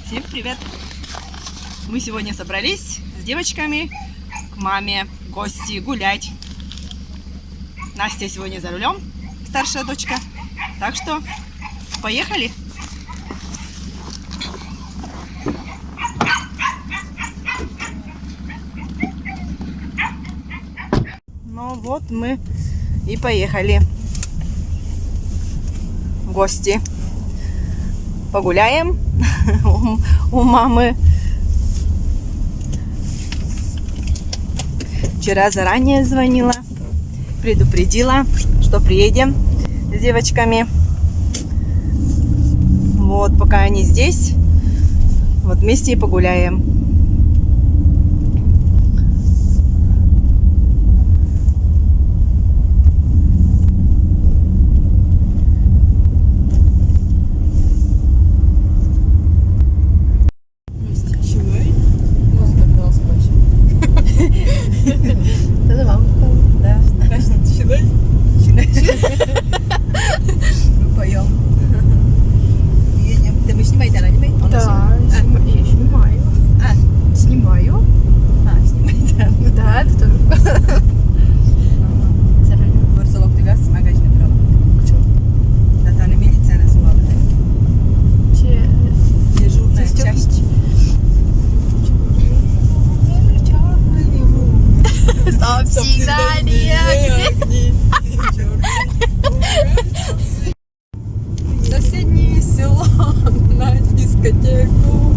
Всем привет! Мы сегодня собрались с девочками к маме в гости гулять. Настя сегодня за рулем, старшая дочка. Так что поехали! Ну вот мы и поехали в гости. Погуляем у мамы. Вчера заранее звонила, предупредила, что приедем с девочками. Вот, пока они здесь, вот вместе и погуляем. Соседнее село на дискотеку.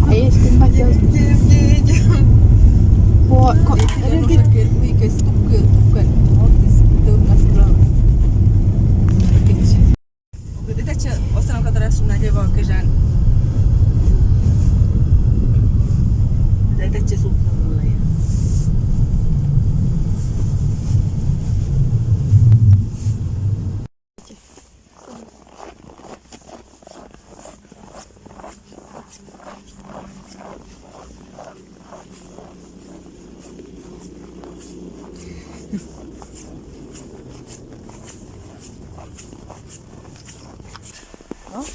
А если мы едем. Якась ступка. Видите, остану, которая налево кижан. Это часу.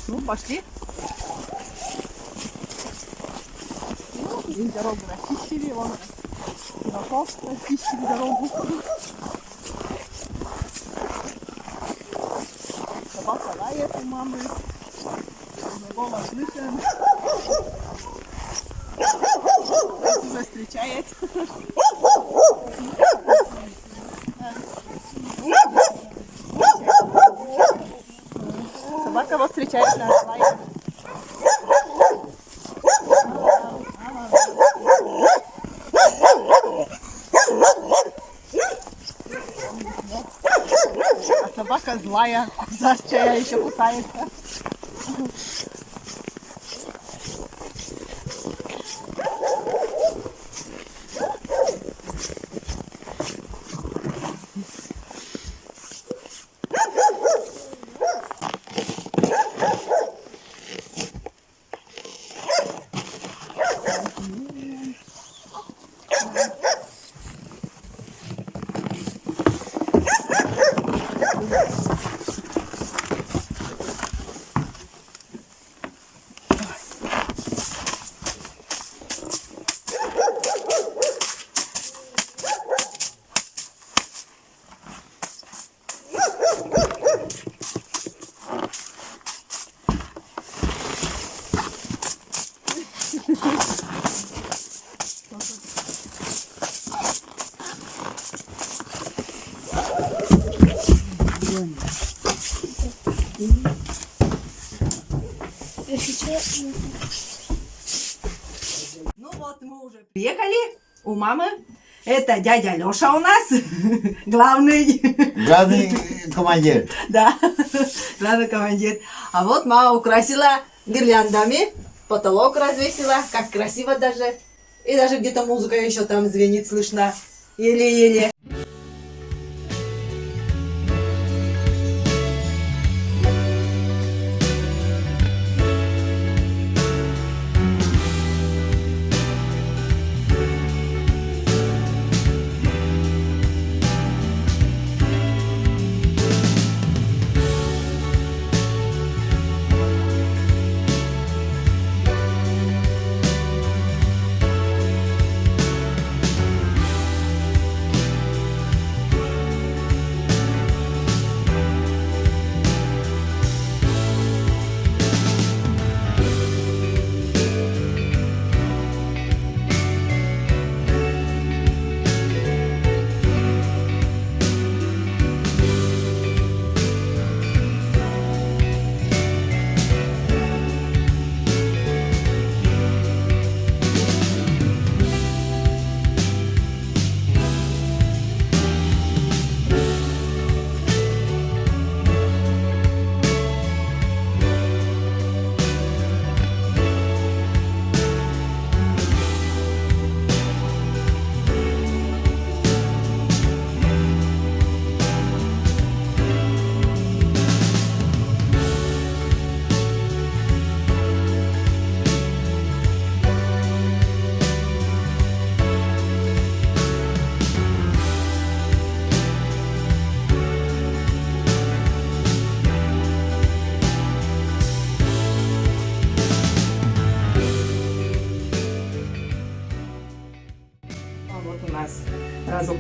Ну, пошли. Здесь дорогу расчистили, вон Пирожков расчистили дорогу. Собака лает у мамы. Голос слышен. Уже встречает. Собака вот встречает нас, лает. А собака злая, зарчая, еще кусается. Ну вот, мы уже приехали у мамы. Это дядя Леша у нас, главный. Главный командир. Да, главный командир. А вот мама украсила гирляндами, потолок развесила, как красиво даже. И даже где-то музыка еще там звенит, слышно, еле-еле.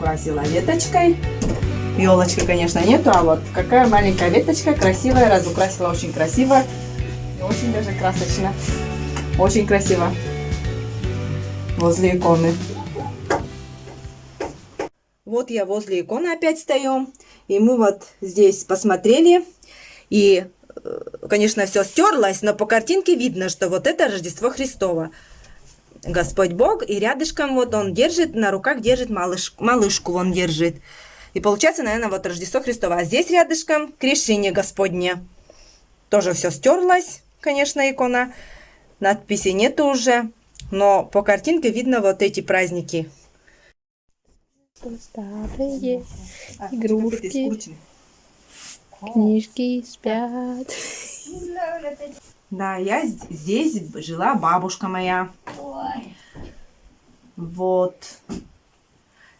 разукрасила веточкой. Елочки, конечно, нету, а вот какая маленькая веточка красивая, разукрасила очень красиво. И очень даже красочно. Очень красиво. Возле иконы. Вот я возле иконы опять стою. И мы вот здесь посмотрели. И, конечно, все стерлось, но по картинке видно, что вот это Рождество Христово. Господь Бог, и рядышком вот он держит, на руках держит малышку, он держит. И получается, наверное, вот Рождество Христово. А здесь рядышком крещение Господне. Тоже все стерлось, конечно, икона. Надписи нету уже. Но по картинке видно вот эти праздники. Старые игрушки, книжки спят. Да, я здесь жила бабушка моя. Вот.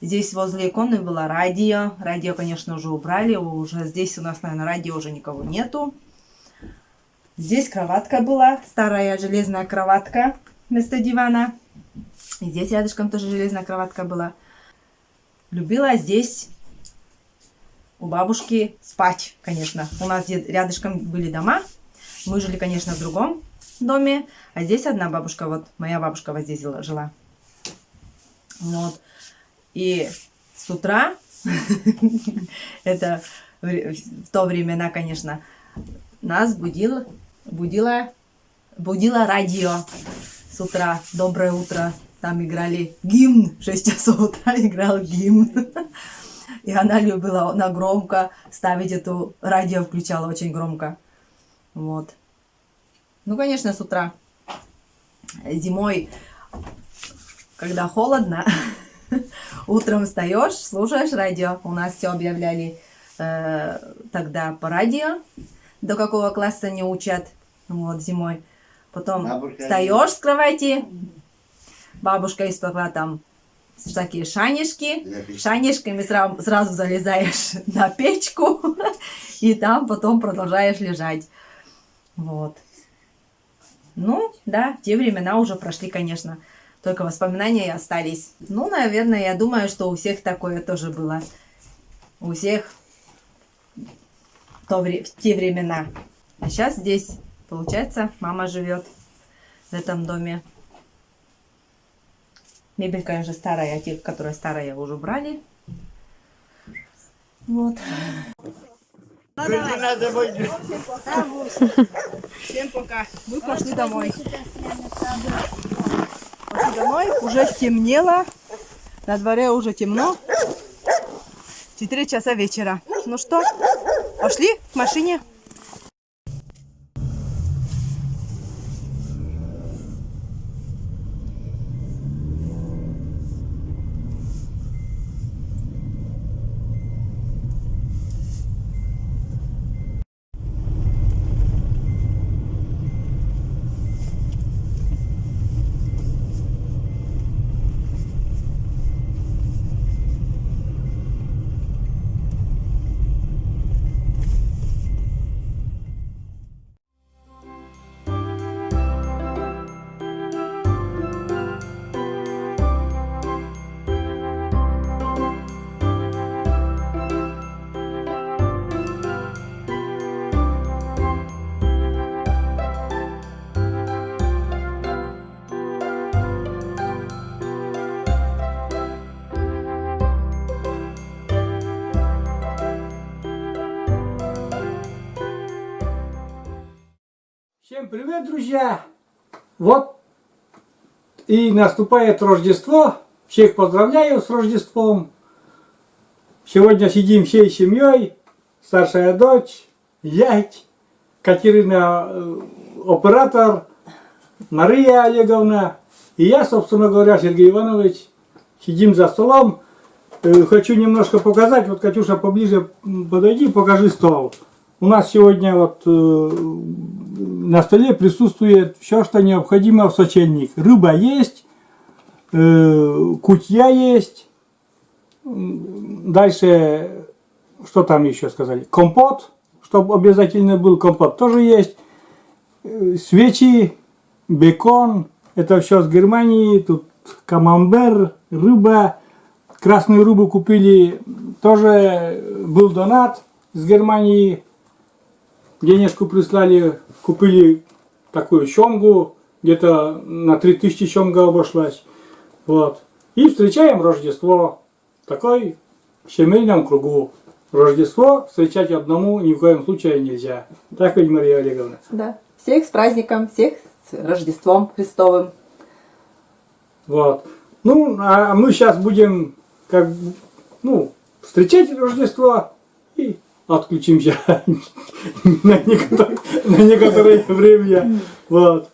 Здесь возле иконы было радио. Радио, конечно, уже убрали. Уже здесь у нас, наверное, радио уже никого нету. Здесь кроватка была. Старая железная кроватка вместо дивана. И здесь рядышком тоже железная кроватка была. Любила здесь у бабушки спать, конечно. У нас рядышком были дома. Мы жили, конечно, в другом доме. А здесь одна бабушка, вот моя бабушка вот здесь жила. Вот. И с утра, это в то времена, конечно, нас будило радио с утра. Доброе утро. Там играли гимн. 6 часов утра играл гимн. И она любила, она громко ставить эту радио, включала очень громко. Вот. Ну, конечно, с утра. Зимой, когда холодно, утром встаешь, слушаешь радио. У нас все объявляли тогда по радио, до какого класса не учат. Вот, зимой. Потом встаешь с кровати, бабушка испекла там всякие шанишки. Шанишками сразу залезаешь на печку, и там потом продолжаешь лежать. Вот. Ну, да, те времена уже прошли, конечно. Только воспоминания и остались. Ну, наверное, я думаю, что у всех такое тоже было. У всех в те времена. А сейчас здесь, получается, мама живет в этом доме. Мебель, конечно, старая, а те, которые старые, уже убрали. Вот. Всем пока. Мы пошли домой. Пошли домой. Уже стемнело. На дворе уже темно. 4 часа вечера. Ну что, пошли к машине. Всем привет, друзья! Вот и наступает Рождество. Всех поздравляю с Рождеством. Сегодня сидим всей семьей. Старшая дочь, зять, Катерина оператор, Мария Олеговна и я, собственно говоря, Сергей Иванович. Сидим за столом. Хочу немножко показать. Вот, Катюша, поближе подойди, покажи стол. У нас сегодня вот на столе присутствует все, что необходимо в сочельник. Рыба есть, кутья есть. Дальше, что там еще сказали? Компот, чтобы обязательно был компот, тоже есть. Свечи, бекон, это все с Германии. Тут камамбер, рыба, красную рыбу купили, тоже был донат с Германии. Денежку прислали, купили такую семгу, где-то на 3000 семга обошлась. Вот. И встречаем Рождество в такой семейном кругу. Рождество встречать одному ни в коем случае нельзя. Так ведь, Мария Олеговна? Да. Всех с праздником, всех с Рождеством Христовым. Вот. Ну, а мы сейчас будем как бы, ну, встречать Рождество и отключимся на некоторое время. Вот.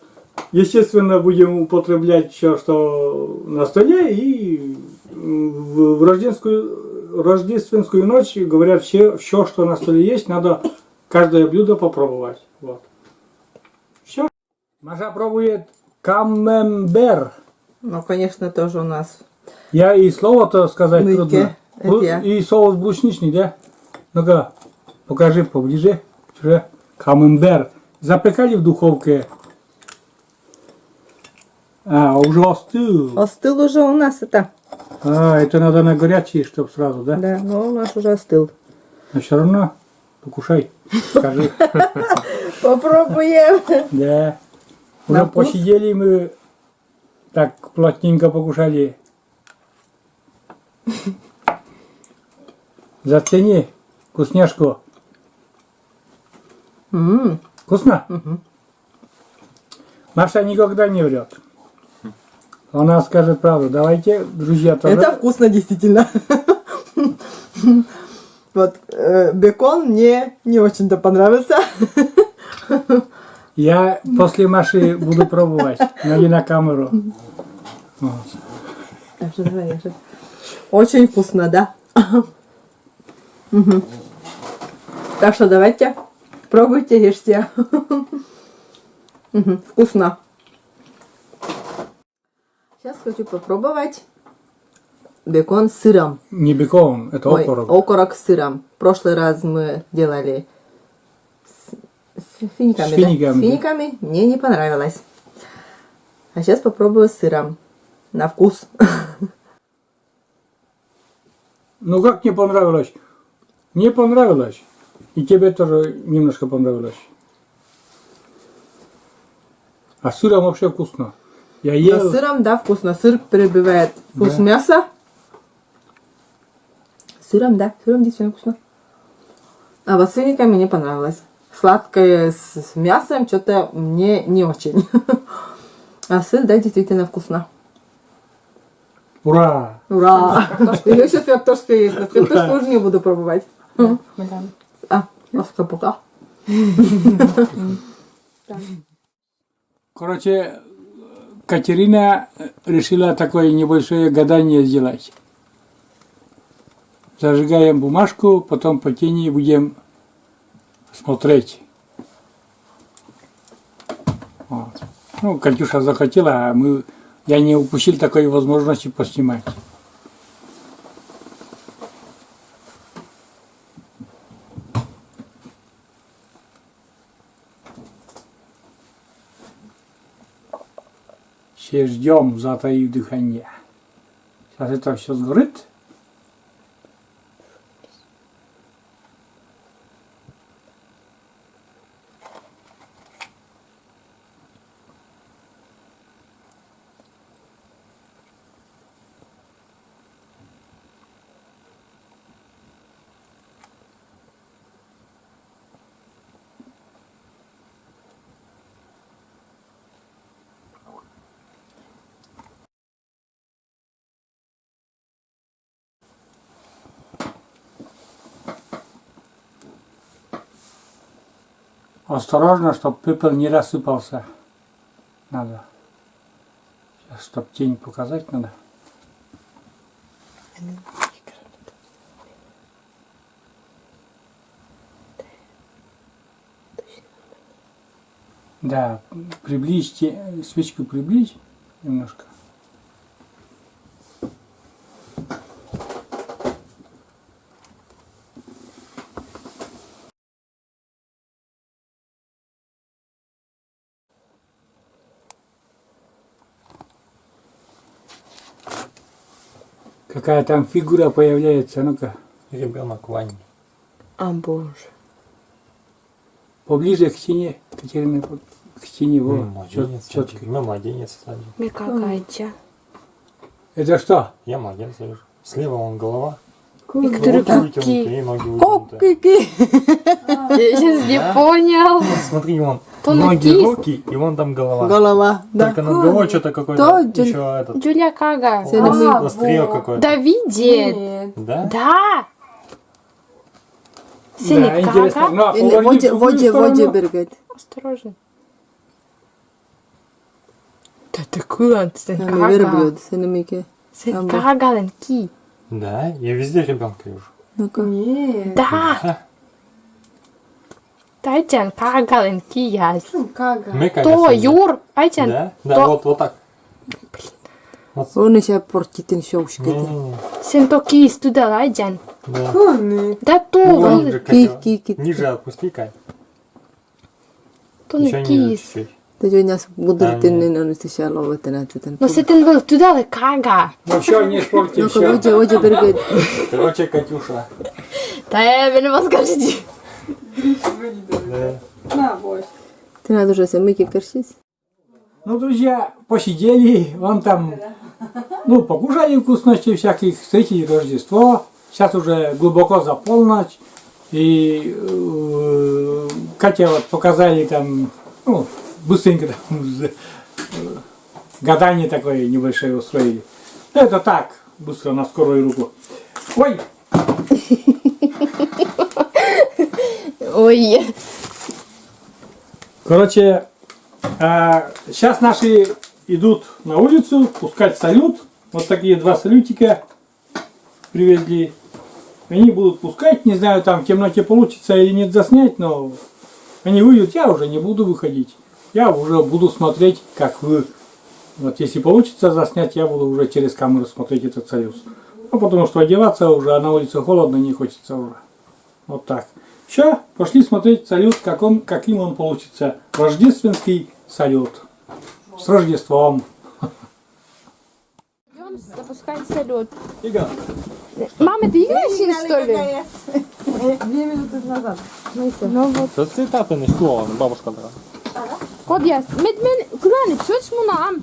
Естественно, будем употреблять все, что на столе, и в рождественскую ночь говорят, все, что на столе есть, надо каждое блюдо попробовать. Вот. Все. Маша пробует камембер. Ну, конечно, тоже у нас. Я и слово-то сказать Мыке. трудно. Это я. И соус брусничный, да? Ну-ка, покажи поближе. Камембер. Запекали в духовке. А, уже остыл. Остыл уже у нас это. А, это надо на горячий, чтобы сразу, да? Да, но у нас уже остыл. Но все равно покушай. Скажи. Попробуем. Да. На Уже вкус? посидели мы, так плотненько покушали. Зацени вкусняшку. Вкусно? Маша никогда не врет. Она скажет правду. Давайте, друзья, тоже. Это вкусно, действительно. Вот, бекон мне не очень-то понравился. Я после Маши буду пробовать, но не на камеру. Вот. Так что давай, я же- Очень вкусно, да? Мгм. Так что давайте, пробуйте, ешьте. Вкусно. Сейчас хочу попробовать бекон с сыром. Не бекон, это Ой, окорок. окорок с сыром. В прошлый раз мы делали с финиками. С Да? финиками, С да. финиками мне не понравилось. А сейчас попробую с сыром. На вкус. Ну как не понравилось? Не понравилось. И тебе тоже немножко понравилось. А с сыром вообще вкусно. Я Но ел. с сыром, да, вкусно. Сыр перебивает вкус Да. мяса. С сыром, да, сыром действительно вкусно. А вот с финиками не понравилось. Сладкое с мясом что-то мне не очень. А сыр, да, действительно вкусно. Ура! Ура! Еще сейчас картошка есть, но картошку уже не буду пробовать. А, пока. Короче, Катерина решила такое небольшое гадание сделать. Зажигаем бумажку, потом по тени будем смотреть. Вот. Ну, Катюша захотела, а я не упустил такой возможности поснимать. Все ждем, затаив дыхание. Сейчас это все сгорит. Осторожно, чтобы пепел не рассыпался. Надо. Сейчас, чтобы тень показать надо. Да, приблизьте, свечку приблизь немножко. Какая там фигура появляется, ну-ка. Ребенок Вани. А боже. Поближе к стене, Катерина, к стене, Ну, вот, младенец. четко. Ну, младенец сзади. Мне какая-то. Это что? Я младенца вижу. Слева он голова. И которые Руки вытянуты куки. и ноги вытянуты. Кокики. Я сейчас не понял. Смотри, вон То ноги, накис. руки, и вон там голова. Голова, да. Только над головой что-то какое-то То еще этот. Джулия Кага. Острие какое-то. Да видит. Нет. Да? Да. Да, Синий интересно. Кага. Ну, а Или поверни в другую воде сторону. бергает. Осторожно. Да такой он, Синий Они Кага. верблюд, сенемики. Синий Кага ленки. Да, я везде ребенка вижу. Ну-ка. Да. Дайте Кага ленки яс. Мы как То, раз- Юр, дайте. Да? Да, То. вот так. Он еще портит шоушки. Не-не-не. Синто кис туда дайте. Да. Да то, Ниже, Ки-ки-ки. ниже опусти, Кай. то Еще не ниже кис. чуть-чуть. Täytyy näissä budurtinen on sitten siellä ollut enää sitten. Но сетен был туда ли Кага. Ну все, не спорьте, No все. kun voide bергает. Короче, Катюша. Да я не скажите. Да. Ты надо уже самики корчить. Ну, друзья, посидели, вон там, ну, покушали вкусностей всяких, встретили Рождество. Сейчас уже глубоко за полночь. И Катя вот показали там, ну, быстренько там, гадание такое небольшое устроили. Это так, быстро на скорую руку. Ой, Ой. короче, сейчас наши идут на улицу пускать салют. Вот такие два салютика привезли. Они будут пускать, не знаю, там в темноте получится или нет заснять, но они выйдут, я уже не буду выходить. Я уже буду смотреть, как вы. Вот если получится заснять, я буду уже через камеру смотреть этот салют. Ну, потому что одеваться уже, а на улице холодно, не хочется уже. Вот так. Все, пошли смотреть салют, каким он получится. Рождественский салют. С Рождеством. Запускай салют. Игорь. Мама, ты играешь, что ли? 2 минуты назад. Ну вот. Це цитати не слово, бабушка така. Kodjas. Men, Granit, çöç mu nam?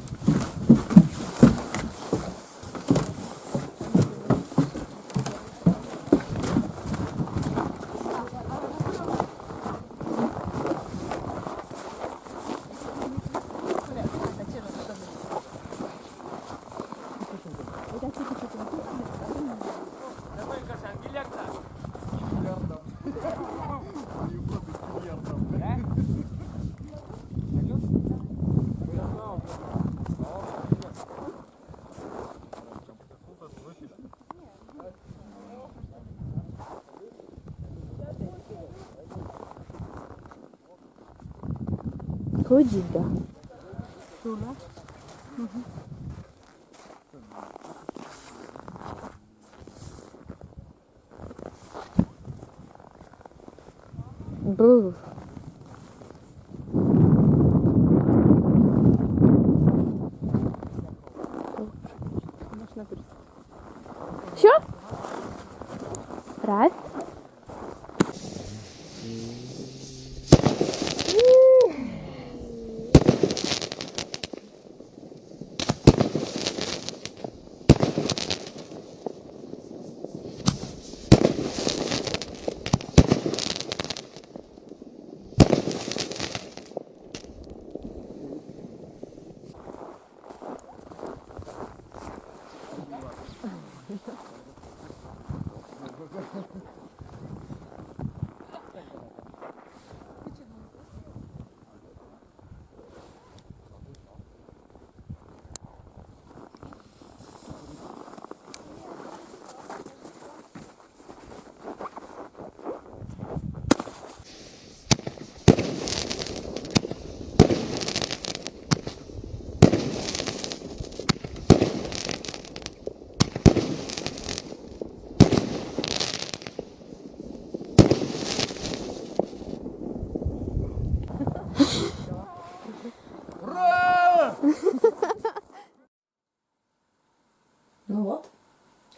Ходи, да. Бу. Все? Раз.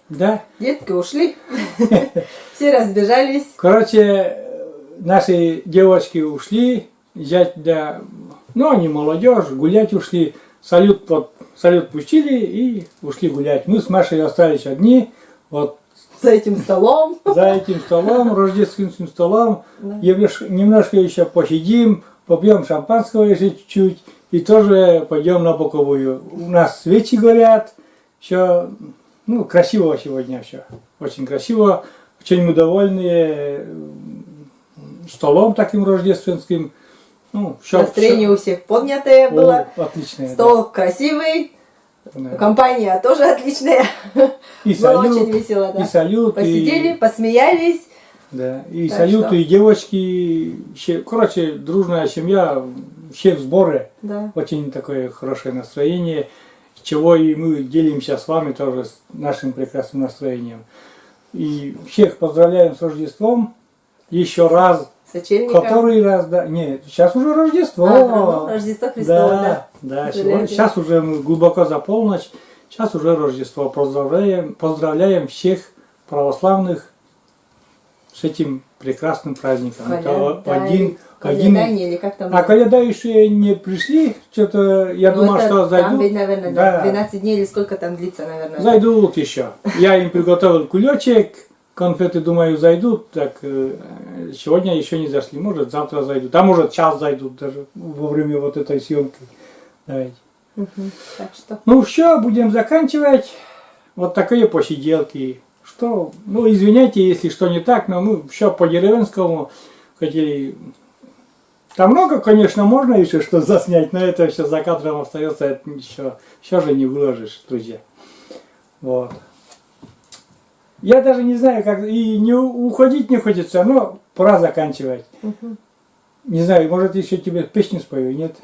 Да. Детки ушли. Все разбежались. Короче, наши девочки ушли, зять, да, ну они молодежь, гулять ушли, салют пустили и ушли гулять. Мы с Машей остались одни, вот За этим столом. за этим столом, рождественским столом, Да. немножко еще посидим, попьем шампанского еще чуть-чуть и тоже пойдем на боковую. У нас свечи горят, все, ну, красиво сегодня все, очень красиво, очень мы довольны столом таким рождественским. Ну, Настроение у всех поднятое было. отличное. Стол красивый. Да. Компания тоже отличная. И Было салют, очень весело, да. и салют, Посидели, и, посмеялись. да, и Так салют, что? и девочки, короче, дружная семья, все в сборе. Да. Очень такое хорошее настроение, чего и мы делимся с вами тоже с нашим прекрасным настроением. И всех поздравляем с Рождеством еще раз, Сочельником. который раз, да, нет, сейчас уже Рождество. Ну, Рождество Христово, да. Да, Поздравляем. сейчас уже мы глубоко за полночь, сейчас уже Рождество. Поздравляем всех православных с этим прекрасным праздником. Это Колядание, или как там? А коляда еще не пришли, что-то я Ну, думал, это что там зайдут. ведь, наверное, Да. 12 дней или сколько там длится, наверное. Зайдут еще. Я им приготовил кулечек, конфеты, думаю, зайдут. Так сегодня еще не зашли, может завтра зайдут, а может час зайдут даже во время вот этой съемки. Давайте. Мгм. Так что. Ну все, будем заканчивать. Вот такие посиделки. Что, ну извиняйте, если что не так, но мы все по-деревенскому хотели. Там много, конечно, можно еще что заснять, но это все за кадром остается, это еще же не выложишь, друзья. Вот. Я даже не знаю, как, и не уходить не хочется, но пора заканчивать. Не знаю, может еще тебе песню спою, нет?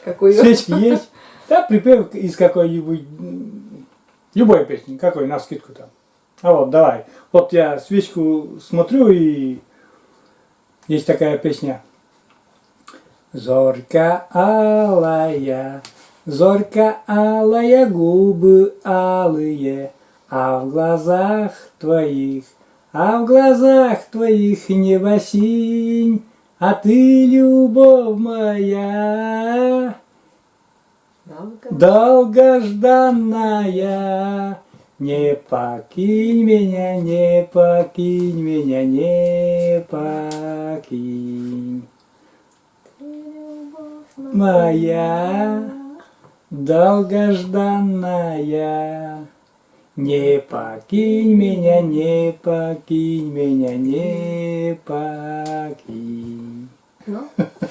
Какую? Свечки есть? Да, припев из какой-нибудь, любой песни, какой, навскидку там. А вот, давай. Вот я свечку смотрю, и есть такая песня. Зорька алая, губы алые, а в глазах твоих небо синь, а ты, любовь моя, долгожданная, не покинь меня, не покинь меня, не покинь. Моя долгожданная, не покинь меня, не покинь меня, не покинь. Ну,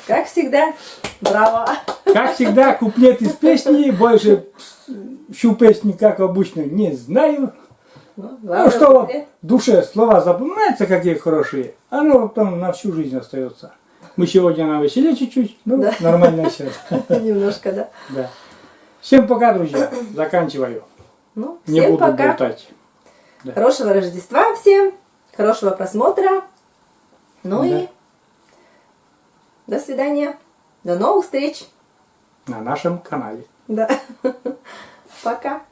как всегда, браво. Как всегда, куплет из песни, больше всю песню, как обычно, не знаю. Ну, Ну главное, что вот куплет. в душе слова запоминаются, какие хорошие, оно потом на всю жизнь остается. Мы сегодня на веселе чуть-чуть, ну, Да. нормально все. Немножко, да. Да. Всем пока, друзья. Заканчиваю. Ну, Не всем буду пока. болтать. Хорошего Рождества всем. Хорошего просмотра. Ну Да. и до свидания. До новых встреч. На нашем канале. Да. Пока.